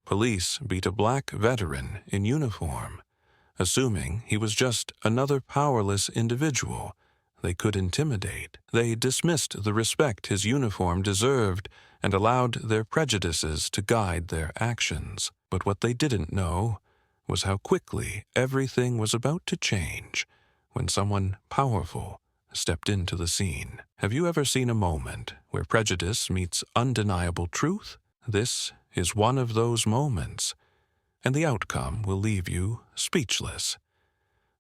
Police beat a black veteran in uniform, assuming he was just another powerless individual they could intimidate. They dismissed the respect his uniform deserved and allowed their prejudices to guide their actions. But what they didn't know was how quickly everything was about to change when someone powerful stepped into the scene. Have you ever seen a moment where prejudice meets undeniable truth? This is one of those moments, and the outcome will leave you speechless.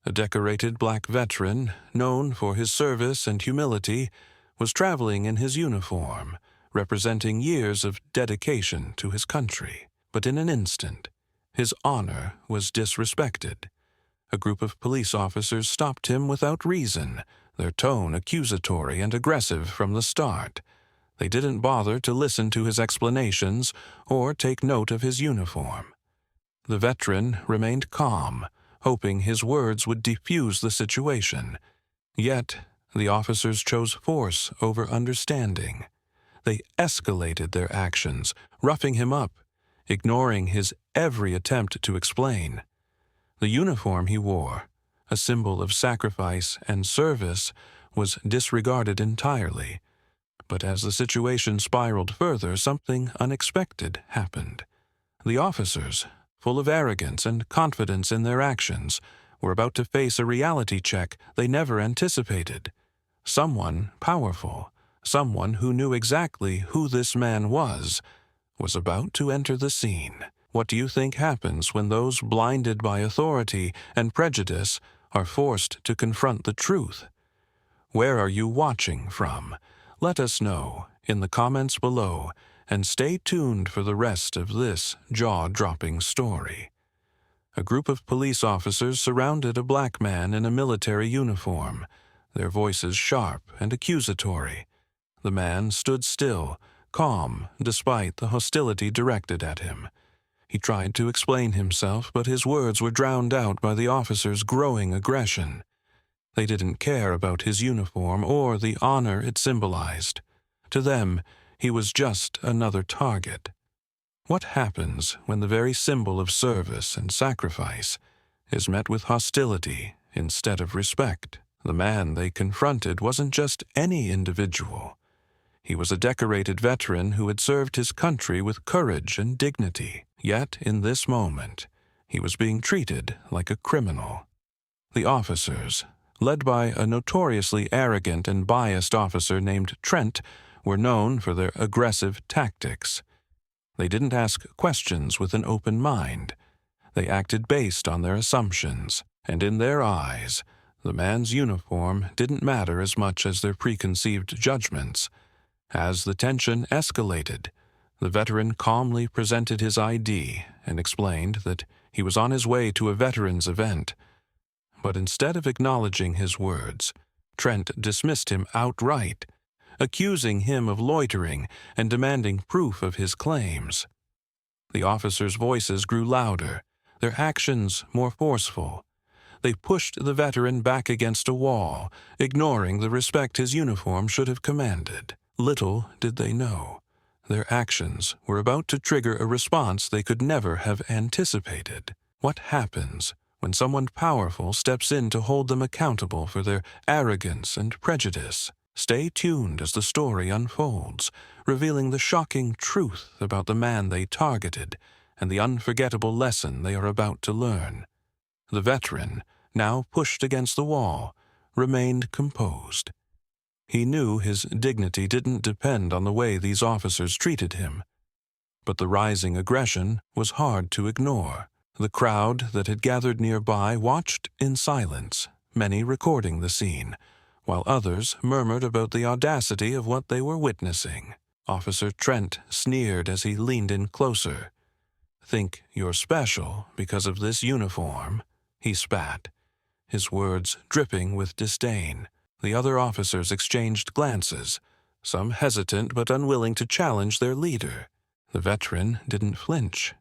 A decorated black veteran, known for his service and humility, was traveling in his uniform, representing years of dedication to his country. But in an instant, his honor was disrespected. A group of police officers stopped him without reason, their tone accusatory and aggressive from the start. They didn't bother to listen to his explanations or take note of his uniform. The veteran remained calm, hoping his words would defuse the situation. Yet, the officers chose force over understanding. They escalated their actions, roughing him up, ignoring his every attempt to explain. The uniform he wore, a symbol of sacrifice and service, was disregarded entirely. But as the situation spiraled further, something unexpected happened. The officers, full of arrogance and confidence in their actions, were about to face a reality check they never anticipated. Someone powerful, someone who knew exactly who this man was about to enter the scene. What do you think happens when those blinded by authority and prejudice are forced to confront the truth? Where are you watching from? Let us know in the comments below, and stay tuned for the rest of this jaw-dropping story. A group of police officers surrounded a black man in a military uniform, their voices sharp and accusatory. The man stood still, calm, despite the hostility directed at him. He tried to explain himself, but his words were drowned out by the officers' growing aggression. They didn't care about his uniform or the honor it symbolized. To them, he was just another target. What happens when the very symbol of service and sacrifice is met with hostility instead of respect? The man they confronted wasn't just any individual. He was a decorated veteran who had served his country with courage and dignity. Yet, in this moment, he was being treated like a criminal. The officers, led by a notoriously arrogant and biased officer named Trent, were known for their aggressive tactics. They didn't ask questions with an open mind. They acted based on their assumptions, and in their eyes, the man's uniform didn't matter as much as their preconceived judgments. As the tension escalated, the veteran calmly presented his ID and explained that he was on his way to a veterans event. But instead of acknowledging his words, Trent dismissed him outright, accusing him of loitering and demanding proof of his claims. The officers' voices grew louder, their actions more forceful. They pushed the veteran back against a wall, ignoring the respect his uniform should have commanded. Little did they know, their actions were about to trigger a response they could never have anticipated. What happens when someone powerful steps in to hold them accountable for their arrogance and prejudice? Stay tuned as the story unfolds, revealing the shocking truth about the man they targeted and the unforgettable lesson they are about to learn. The veteran, now pushed against the wall, remained composed. He knew his dignity didn't depend on the way these officers treated him. But the rising aggression was hard to ignore. The crowd that had gathered nearby watched in silence, many recording the scene, while others murmured about the audacity of what they were witnessing. Officer Trent sneered as he leaned in closer. "Think you're special because of this uniform?" he spat, his words dripping with disdain. The other officers exchanged glances, some hesitant but unwilling to challenge their leader. The veteran didn't flinch.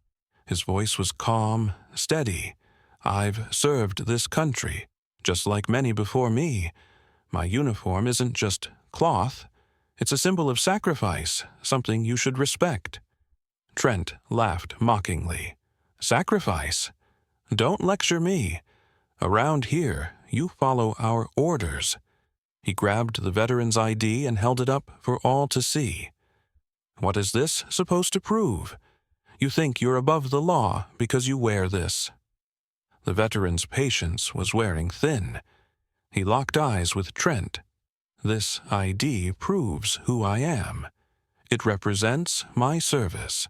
His voice was calm, steady. "I've served this country, just like many before me. My uniform isn't just cloth. It's a symbol of sacrifice, something you should respect." Trent laughed mockingly. Sacrifice? Don't lecture me. Around here, you follow our orders. He grabbed the veteran's ID and held it up for all to see. What is this supposed to prove? You think you're above the law because you wear this. The veteran's patience was wearing thin. He locked eyes with Trent. This ID proves who I am. It represents my service.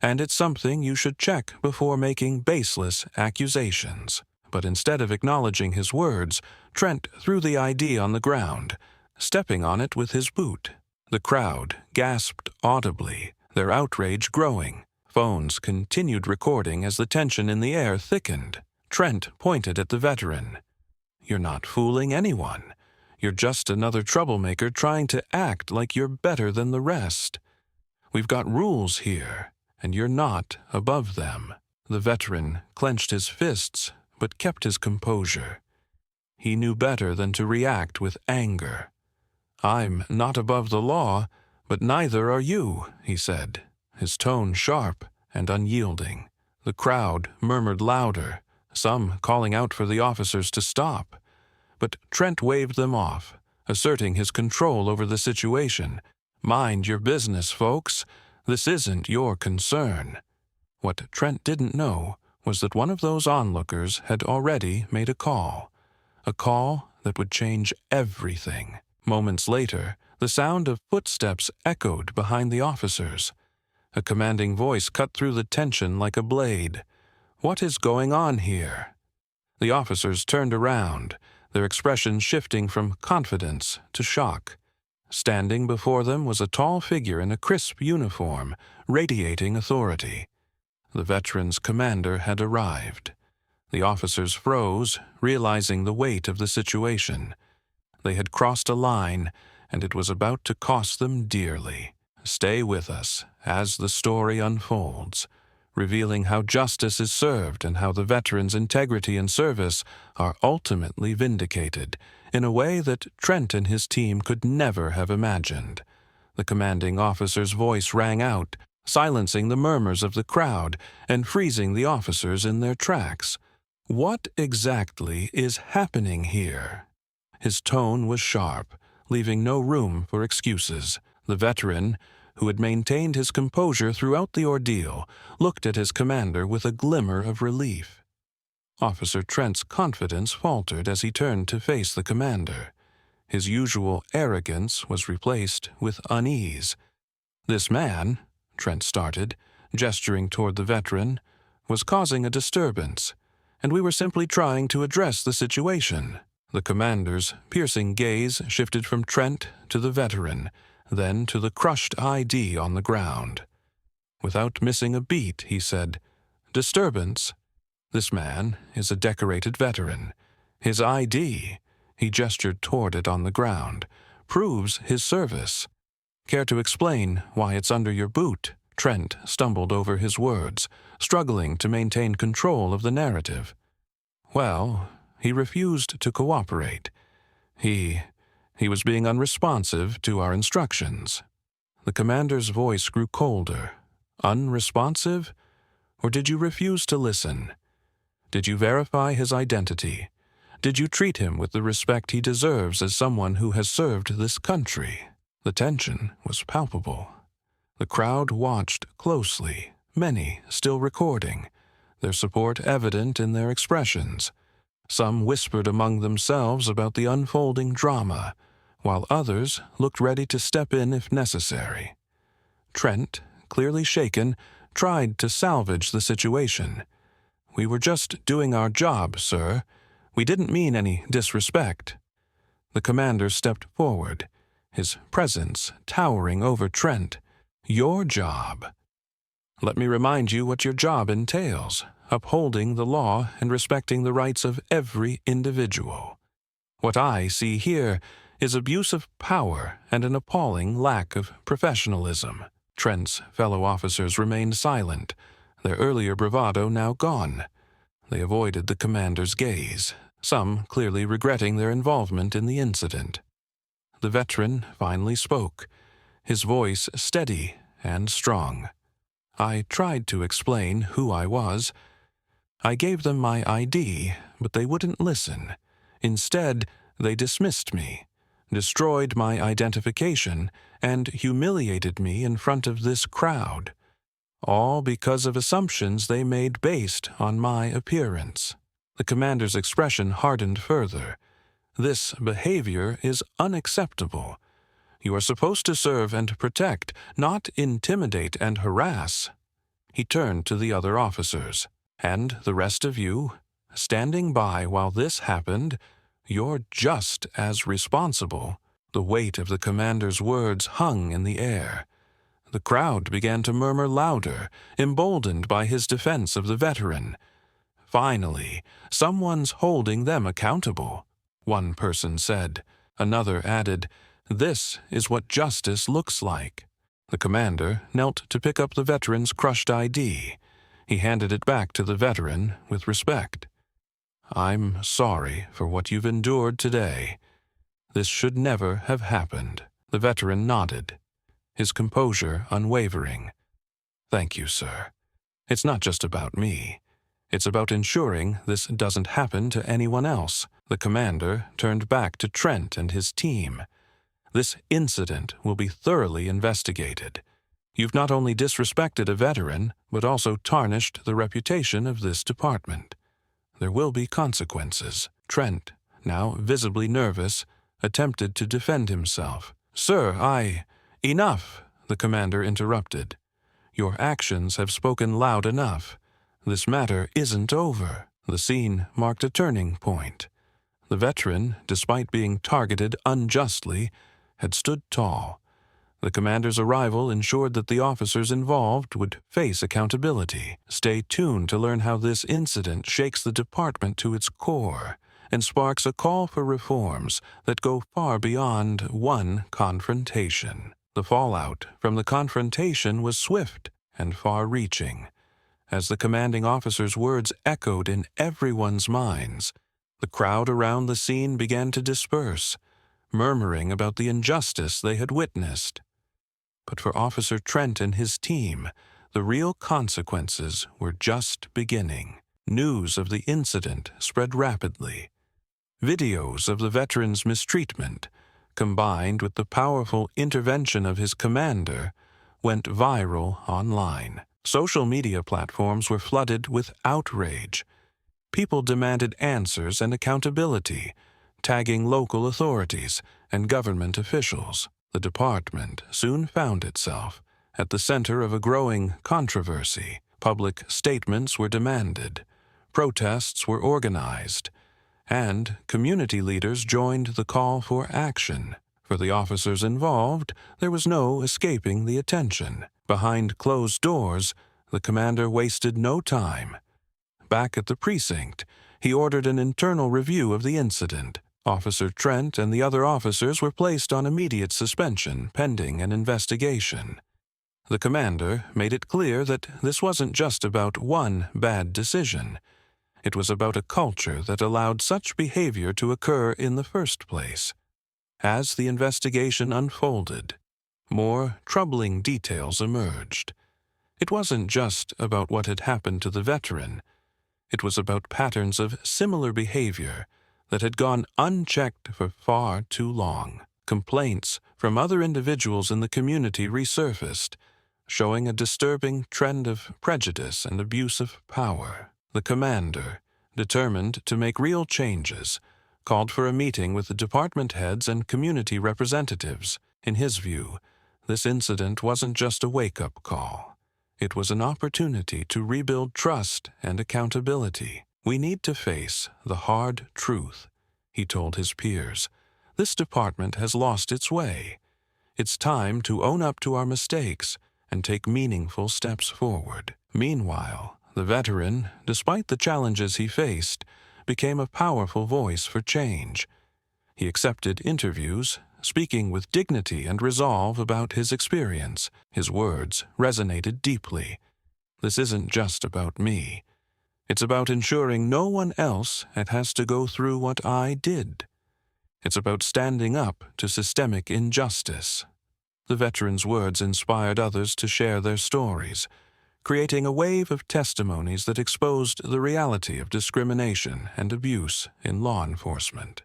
And it's something you should check before making baseless accusations. But instead of acknowledging his words, Trent threw the ID on the ground, stepping on it with his boot. The crowd gasped audibly, their outrage growing. Phones continued recording as the tension in the air thickened. Trent pointed at the veteran. You're not fooling anyone. You're just another troublemaker trying to act like you're better than the rest. We've got rules here, and you're not above them. The veteran clenched his fists, but kept his composure. He knew better than to react with anger. I'm not above the law, but neither are you, he said, his tone sharp and unyielding. The crowd murmured louder, some calling out for the officers to stop. But Trent waved them off, asserting his control over the situation. Mind your business, folks. This isn't your concern. What Trent didn't know was that one of those onlookers had already made a call that would change everything. Moments later, the sound of footsteps echoed behind the officers. A commanding voice cut through the tension like a blade. What is going on here? The officers turned around, their expressions shifting from confidence to shock. Standing before them was a tall figure in a crisp uniform, radiating authority. The veteran's commander had arrived. The officers froze, realizing the weight of the situation. They had crossed a line, and it was about to cost them dearly. Stay with us as the story unfolds, revealing how justice is served and how the veteran's integrity and service are ultimately vindicated in a way that Trent and his team could never have imagined. The commanding officer's voice rang out, silencing the murmurs of the crowd and freezing the officers in their tracks. What exactly is happening here? His tone was sharp, leaving no room for excuses. The veteran, who had maintained his composure throughout the ordeal, looked at his commander with a glimmer of relief. Officer Trent's confidence faltered as he turned to face the commander. His usual arrogance was replaced with unease. This man, Trent started, gesturing toward the veteran, was causing a disturbance, and we were simply trying to address the situation. The commander's piercing gaze shifted from Trent to the veteran, then to the crushed ID on the ground. Without missing a beat, he said, "Disturbance? This man is a decorated veteran. His ID," he gestured toward it on the ground, "proves his service. Care to explain why it's under your boot?" Trent stumbled over his words, struggling to maintain control of the narrative. Well, he refused to cooperate. He was being unresponsive to our instructions. The commander's voice grew colder. Unresponsive? Or did you refuse to listen? Did you verify his identity? Did you treat him with the respect he deserves as someone who has served this country? The tension was palpable. The crowd watched closely, many still recording, their support evident in their expressions. Some whispered among themselves about the unfolding drama, while others looked ready to step in if necessary. Trent, clearly shaken, tried to salvage the situation. "We were just doing our job, sir. We didn't mean any disrespect." The commander stepped forward, his presence towering over Trent. "Your job? Let me remind you what your job entails, upholding the law and respecting the rights of every individual. What I see here is abuse of power and an appalling lack of professionalism." Trent's fellow officers remained silent, their earlier bravado now gone. They avoided the commander's gaze, some clearly regretting their involvement in the incident. The veteran finally spoke, his voice steady and strong. I tried to explain who I was. I gave them my ID, but they wouldn't listen. Instead, they dismissed me, destroyed my identification, and humiliated me in front of this crowd, all because of assumptions they made based on my appearance. The commander's expression hardened further. This behavior is unacceptable. You are supposed to serve and protect, not intimidate and harass. He turned to the other officers. And the rest of you, standing by while this happened, you're just as responsible. The weight of the commander's words hung in the air. The crowd began to murmur louder, emboldened by his defense of the veteran. Finally, someone's holding them accountable, one person said. Another added, "This is what justice looks like." The commander knelt to pick up the veteran's crushed ID. He handed it back to the veteran with respect. "I'm sorry for what you've endured today. This should never have happened." The veteran nodded, his composure unwavering. "Thank you, sir. It's not just about me. It's about ensuring this doesn't happen to anyone else." The commander turned back to Trent and his team. "This incident will be thoroughly investigated. You've not only disrespected a veteran, but also tarnished the reputation of this department. There will be consequences." Trent, now visibly nervous, attempted to defend himself. "Sir, Enough," the commander interrupted. "Your actions have spoken loud enough. This matter isn't over." The scene marked a turning point. The veteran, despite being targeted unjustly, had stood tall. The commander's arrival ensured that the officers involved would face accountability. Stay tuned to learn how this incident shakes the department to its core and sparks a call for reforms that go far beyond one confrontation. The fallout from the confrontation was swift and far-reaching. As the commanding officer's words echoed in everyone's minds, the crowd around the scene began to disperse, murmuring about the injustice they had witnessed. But for Officer Trent and his team, the real consequences were just beginning. News of the incident spread rapidly. Videos of the veteran's mistreatment, combined with the powerful intervention of his commander, went viral online. Social media platforms were flooded with outrage. People demanded answers and accountability, tagging local authorities and government officials. The department soon found itself at the center of a growing controversy. Public statements were demanded, protests were organized, and community leaders joined the call for action. For the officers involved, there was no escaping the attention. Behind closed doors, the commander wasted no time. Back at the precinct, he ordered an internal review of the incident. Officer Trent and the other officers were placed on immediate suspension pending an investigation. The commander made it clear that this wasn't just about one bad decision. It was about a culture that allowed such behavior to occur in the first place. As the investigation unfolded, more troubling details emerged. It wasn't just about what had happened to the veteran. It was about patterns of similar behavior that had gone unchecked for far too long. Complaints from other individuals in the community resurfaced, showing a disturbing trend of prejudice and abuse of power. The commander, determined to make real changes, called for a meeting with the department heads and community representatives. In his view, this incident wasn't just a wake-up call. It was an opportunity to rebuild trust and accountability. "We need to face the hard truth," he told his peers. "This department has lost its way. It's time to own up to our mistakes and take meaningful steps forward." Meanwhile, the veteran, despite the challenges he faced, became a powerful voice for change. He accepted interviews, speaking with dignity and resolve about his experience. His words resonated deeply. "This isn't just about me. It's about ensuring no one else has to go through what I did. It's about standing up to systemic injustice." The veteran's words inspired others to share their stories, creating a wave of testimonies that exposed the reality of discrimination and abuse in law enforcement.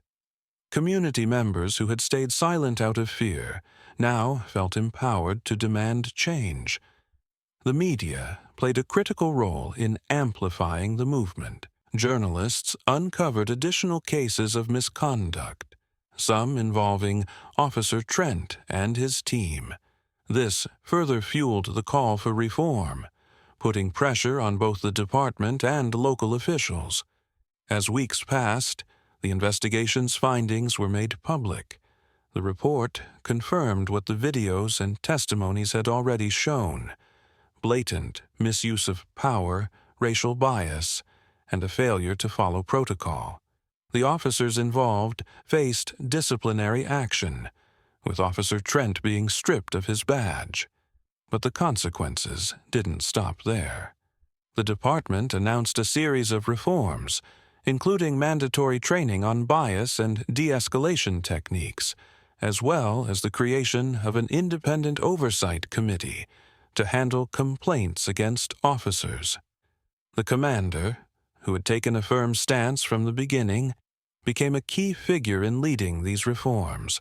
Community members who had stayed silent out of fear now felt empowered to demand change. The media played a critical role in amplifying the movement. Journalists uncovered additional cases of misconduct, some involving Officer Trent and his team. This further fueled the call for reform, putting pressure on both the department and local officials. As weeks passed, the investigation's findings were made public. The report confirmed what the videos and testimonies had already shown: blatant misuse of power, racial bias, and a failure to follow protocol. The officers involved faced disciplinary action, with Officer Trent being stripped of his badge. But the consequences didn't stop there. The department announced a series of reforms, including mandatory training on bias and de-escalation techniques, as well as the creation of an independent oversight committee to handle complaints against officers. The commander, who had taken a firm stance from the beginning, became a key figure in leading these reforms.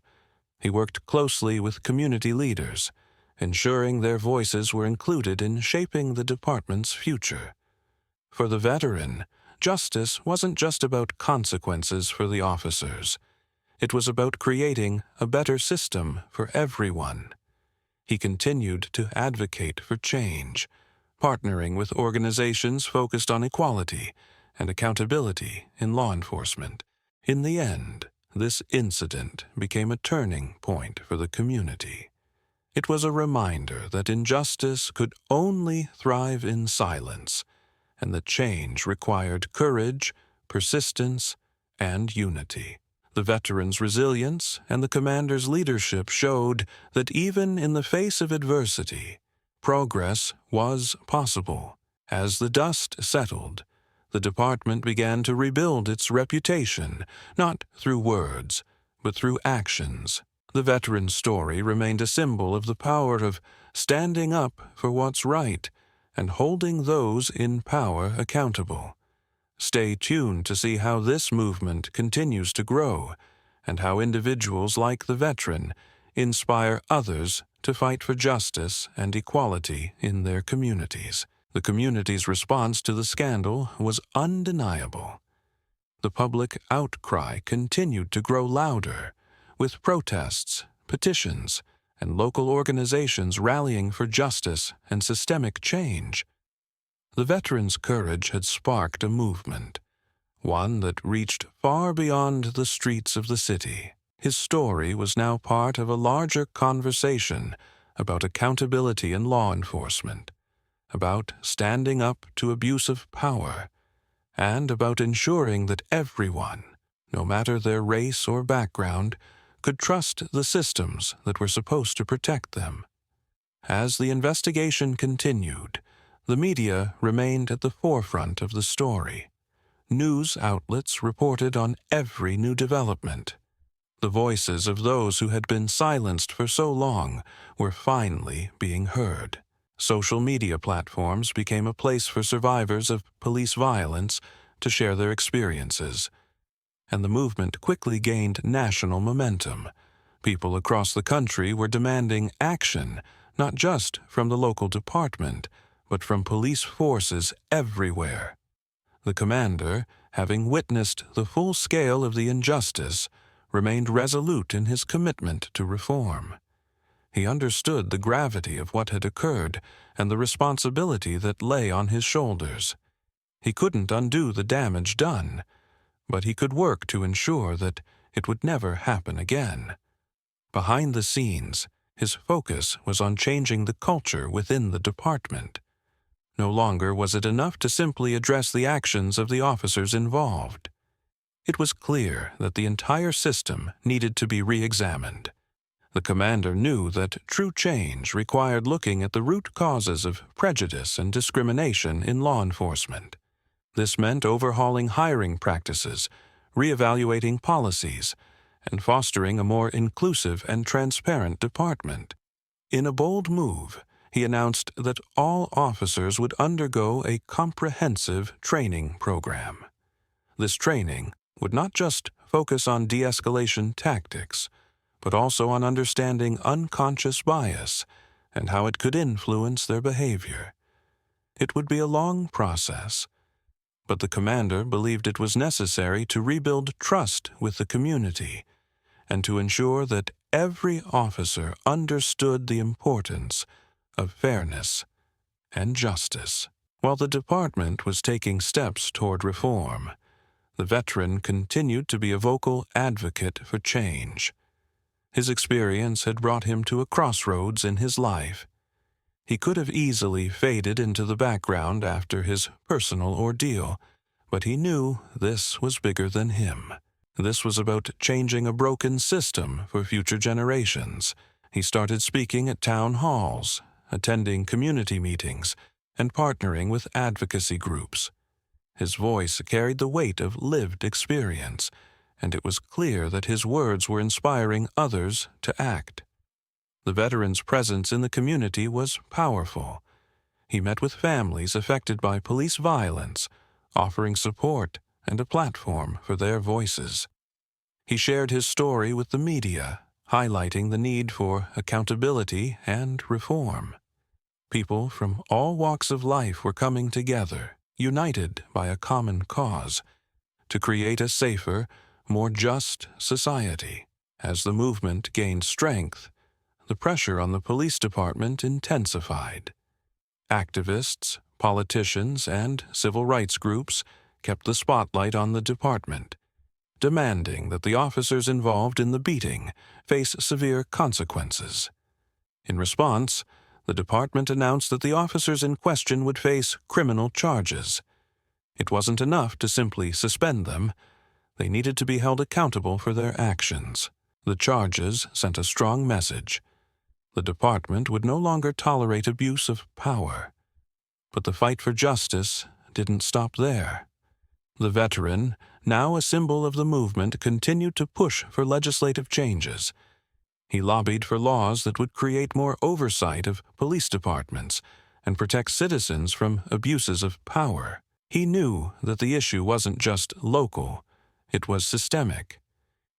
He worked closely with community leaders, ensuring their voices were included in shaping the department's future. For the veteran, justice wasn't just about consequences for the officers. It was about creating a better system for everyone. He continued to advocate for change, partnering with organizations focused on equality and accountability in law enforcement. In the end, this incident became a turning point for the community. It was a reminder that injustice could only thrive in silence, and that change required courage, persistence, and unity. The veteran's resilience and the commander's leadership showed that even in the face of adversity, progress was possible. As the dust settled, the department began to rebuild its reputation, not through words, but through actions. The veteran's story remained a symbol of the power of standing up for what's right and holding those in power accountable. Stay tuned to see how this movement continues to grow and how individuals like the veteran inspire others to fight for justice and equality in their communities. The community's response to the scandal was undeniable. The public outcry continued to grow louder, with protests, petitions, and local organizations rallying for justice and systemic change. The veteran's courage had sparked a movement, one that reached far beyond the streets of the city. His story was now part of a larger conversation about accountability in law enforcement, about standing up to abuse of power, and about ensuring that everyone, no matter their race or background, could trust the systems that were supposed to protect them. As the investigation continued, the media remained at the forefront of the story. News outlets reported on every new development. The voices of those who had been silenced for so long were finally being heard. Social media platforms became a place for survivors of police violence to share their experiences, and the movement quickly gained national momentum. People across the country were demanding action, not just from the local department, but from police forces everywhere. The commander, having witnessed the full scale of the injustice, remained resolute in his commitment to reform. He understood the gravity of what had occurred and the responsibility that lay on his shoulders. He couldn't undo the damage done, but he could work to ensure that it would never happen again. Behind the scenes, his focus was on changing the culture within the department. No longer was it enough to simply address the actions of the officers involved. It was clear that the entire system needed to be re-examined. The commander knew that true change required looking at the root causes of prejudice and discrimination in law enforcement. This meant overhauling hiring practices, reevaluating policies, and fostering a more inclusive and transparent department. In a bold move, he announced that all officers would undergo a comprehensive training program. This training would not just focus on de-escalation tactics, but also on understanding unconscious bias and how it could influence their behavior. It would be a long process, but the commander believed it was necessary to rebuild trust with the community and to ensure that every officer understood the importance of fairness and justice. While the department was taking steps toward reform, the veteran continued to be a vocal advocate for change. His experience had brought him to a crossroads in his life. He could have easily faded into the background after his personal ordeal, but he knew this was bigger than him. This was about changing a broken system for future generations. He started speaking at town halls, attending community meetings, and partnering with advocacy groups. His voice carried the weight of lived experience, and it was clear that his words were inspiring others to act. The veteran's presence in the community was powerful. He met with families affected by police violence, offering support and a platform for their voices. He shared his story with the media, highlighting the need for accountability and reform. People from all walks of life were coming together, united by a common cause, to create a safer, more just society. As the movement gained strength, the pressure on the police department intensified. Activists, politicians, and civil rights groups kept the spotlight on the department, demanding that the officers involved in the beating face severe consequences. In response, the department announced that the officers in question would face criminal charges. It wasn't enough to simply suspend them. They needed to be held accountable for their actions. The charges sent a strong message. The department would no longer tolerate abuse of power. But the fight for justice didn't stop there. The veteran, now a symbol of the movement, continued to push for legislative changes. He lobbied for laws that would create more oversight of police departments and protect citizens from abuses of power. He knew that the issue wasn't just local, it was systemic.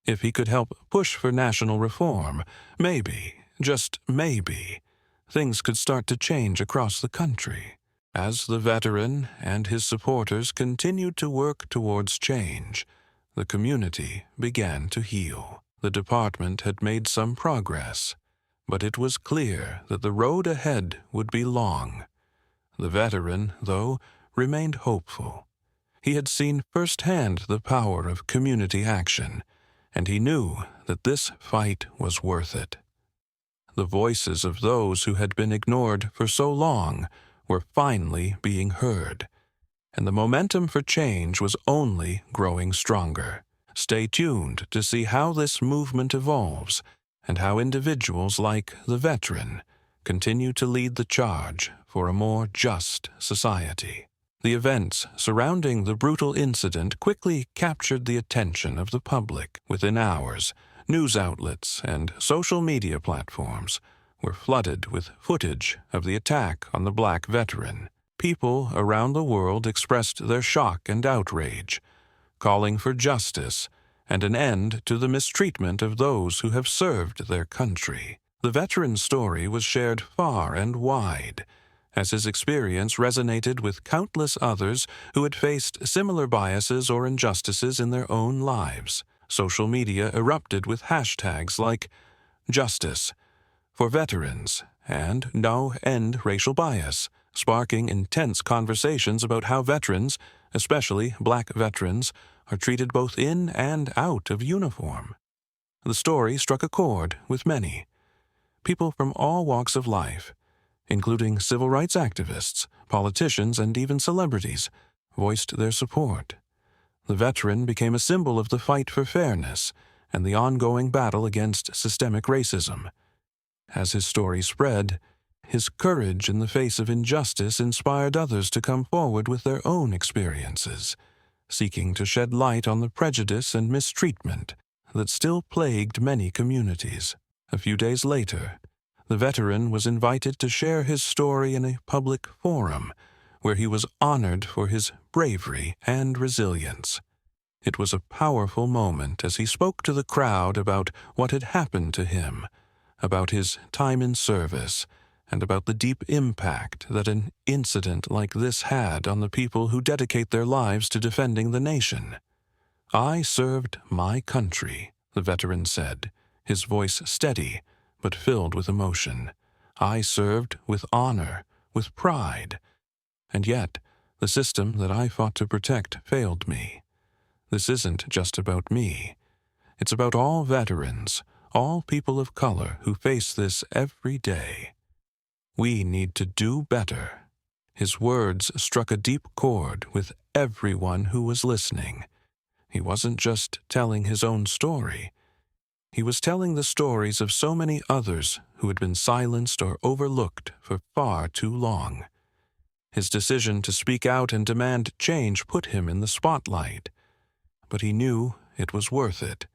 If he could help push for national reform, maybe, just maybe, things could start to change across the country. As the veteran and his supporters continued to work towards change, the community began to heal. The department had made some progress, but it was clear that the road ahead would be long. The veteran, though, remained hopeful. He had seen firsthand the power of community action, and he knew that this fight was worth it. The voices of those who had been ignored for so long were finally being heard, and the momentum for change was only growing stronger. Stay tuned to see how this movement evolves and how individuals like the veteran continue to lead the charge for a more just society. The events surrounding the brutal incident quickly captured the attention of the public. Within hours, news outlets and social media platforms were flooded with footage of the attack on the black veteran. People around the world expressed their shock and outrage, calling for justice and an end to the mistreatment of those who have served their country. The veteran's story was shared far and wide, as his experience resonated with countless others who had faced similar biases or injustices in their own lives. Social media erupted with hashtags like "Justice for Veterans" and "No End Racial Bias," sparking intense conversations about how veterans, especially black veterans, are treated both in and out of uniform. The story struck a chord with many. People from all walks of life, including civil rights activists, politicians, and even celebrities, voiced their support. The veteran became a symbol of the fight for fairness and the ongoing battle against systemic racism. As his story spread, his courage in the face of injustice inspired others to come forward with their own experiences, seeking to shed light on the prejudice and mistreatment that still plagued many communities. A few days later, the veteran was invited to share his story in a public forum, where he was honored for his bravery and resilience. It was a powerful moment as he spoke to the crowd about what had happened to him, about his time in service, and about the deep impact that an incident like this had on the people who dedicate their lives to defending the nation. "I served my country," the veteran said, his voice steady but filled with emotion. "I served with honor, with pride. And yet, the system that I fought to protect failed me. This isn't just about me. It's about all veterans, all people of color who face this every day. We need to do better." His words struck a deep chord with everyone who was listening. He wasn't just telling his own story. He was telling the stories of so many others who had been silenced or overlooked for far too long. His decision to speak out and demand change put him in the spotlight, but he knew it was worth it.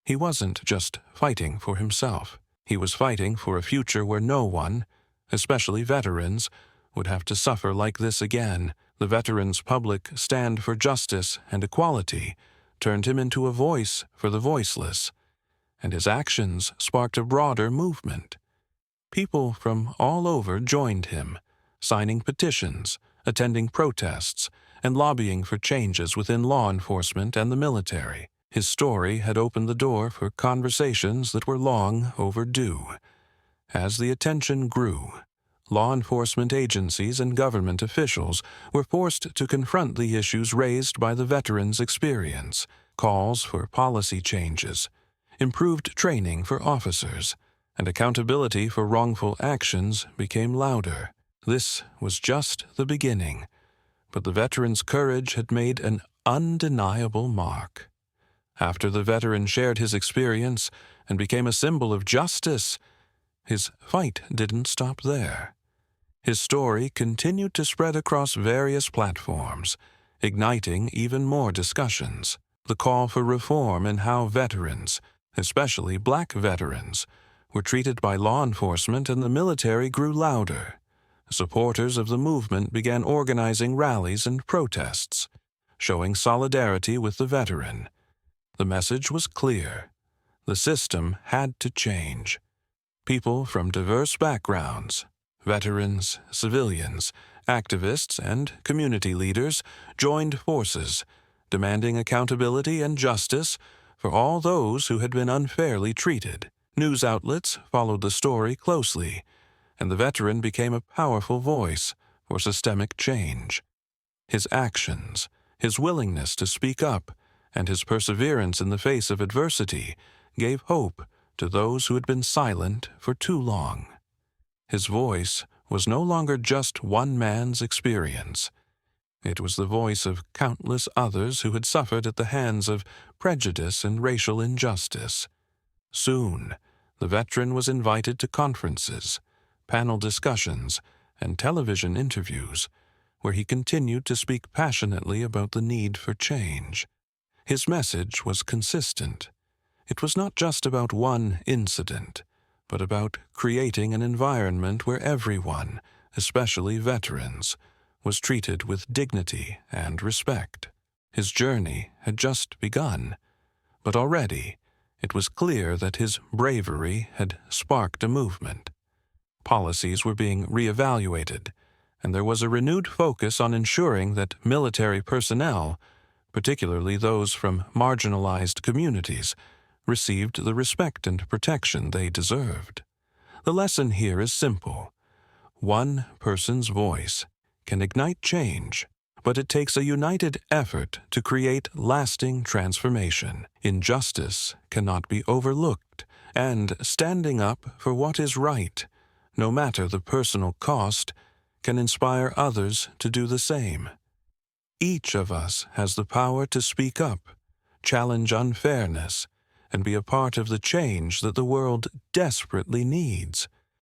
He wasn't just fighting for himself. He was fighting for a future where no one, especially veterans, would have to suffer like this again. The veterans' public stand for justice and equality turned him into a voice for the voiceless, and his actions sparked a broader movement. People from all over joined him, signing petitions, attending protests, and lobbying for changes within law enforcement and the military. His story had opened the door for conversations that were long overdue. As the attention grew, law enforcement agencies and government officials were forced to confront the issues raised by the veterans' experience. Calls for policy changes, improved training for officers, and accountability for wrongful actions became louder. This was just the beginning, but the veteran's courage had made an undeniable mark. After the veteran shared his experience and became a symbol of justice, his fight didn't stop there. His story continued to spread across various platforms, igniting even more discussions. The call for reform in how veterans, especially black veterans, were treated by law enforcement and the military grew louder. Supporters of the movement began organizing rallies and protests, showing solidarity with the veteran. The message was clear. The system had to change. People from diverse backgrounds, veterans, civilians, activists, and community leaders joined forces, demanding accountability and justice for all those who had been unfairly treated. News outlets followed the story closely, and the veteran became a powerful voice for systemic change. His actions, his willingness to speak up, and his perseverance in the face of adversity gave hope to those who had been silent for too long. His voice was no longer just one man's experience. It was the voice of countless others who had suffered at the hands of prejudice and racial injustice. Soon, the veteran was invited to conferences, panel discussions, and television interviews, where he continued to speak passionately about the need for change. His message was consistent. It was not just about one incident, but about creating an environment where everyone, especially veterans, was treated with dignity and respect. His journey had just begun, but already it was clear that his bravery had sparked a movement. Policies were being reevaluated, and there was a renewed focus on ensuring that military personnel, particularly those from marginalized communities, received the respect and protection they deserved. The lesson here is simple. One person's voice can ignite change, but it takes a united effort to create lasting transformation. Injustice cannot be overlooked, and standing up for what is right, no matter the personal cost, can inspire others to do the same. Each of us has the power to speak up, challenge unfairness, and be a part of the change that the world desperately needs.